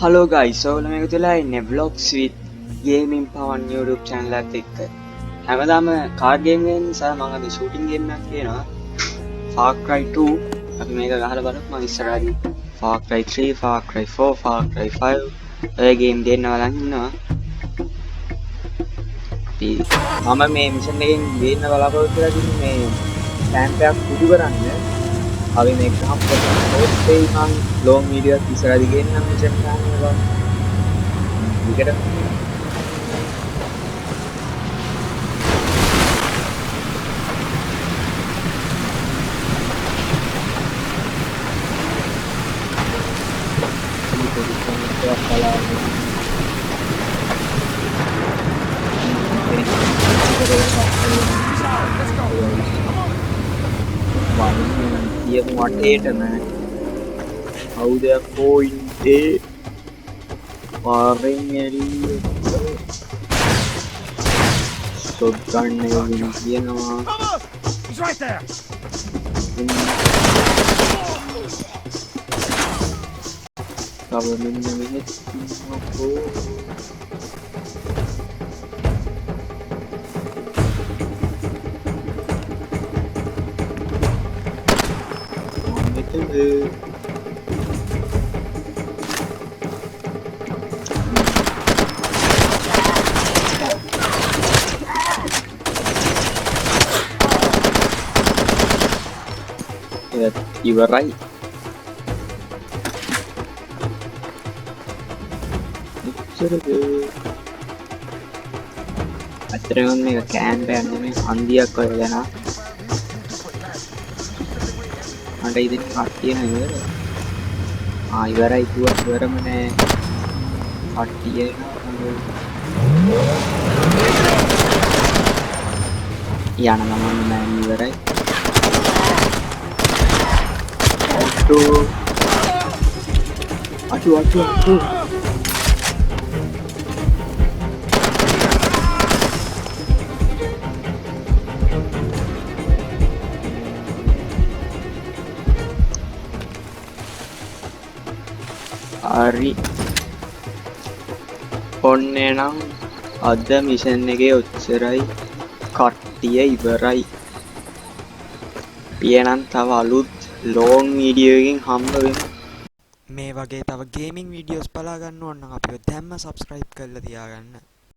Hello guys, ඔයාලා මේක තුලා ඉන්නේ vlogs with gaming pawan YouTube channel එකත් එක්ක. හැමදාම කාඩ් ගේම් එක නිසා මම අද shooting game එකක් කියනවා. Far Cry 2 අපි මේක ගහලා බලමු. මම ඉස්සරහදී Far Cry 3, Far Cry 4, Far Cry 5 ඔය ගේම් දෙන්නවා බලන් ඉන්නවා. මම මේ මිෂන් එකෙන් ගේන්න බලාපොරොත්තු වෙලා තින්නේ මේ ටැන්ක් එකක් පුදු කරන්න. අපි මේක හම්බුනේ මම ලොං වීඩියෝස් ඉස්සරහදී ගේන්නම් මිෂන් ගන්නවා. විකට වටේටම කවුද පොයින්ටේ පාරෙන් එළිය ෂොට් ගන්න එක කියනවා තව මෙන්න මෙහෙත් ඉන්නකෝ ඉවරයි අතරම මේක කෑම්ප් එකක් නෙමෙයි හන්දියක් වගේ යනවා මට ඉතින් කට්ටිය නේද ඉවරයි කිව්වා ඉවරම නෑ කට්ටිය යන ගමන් නෑ ඉවරයි aduh hari onne නම් අද මිෂන් එකේ ඔච්චරයි කට්ටිය ඉවරයි පියනම් තව අලුත් ලොං වීඩියෝ එකකින් හම්බ වෙමු මේ වගේ තව ගේමින් වීඩියෝස් බලා ගන්න ඕන නම් අපිව දැම්ම සබ්ස්ක්‍රයිබ් කරලා තියාගන්න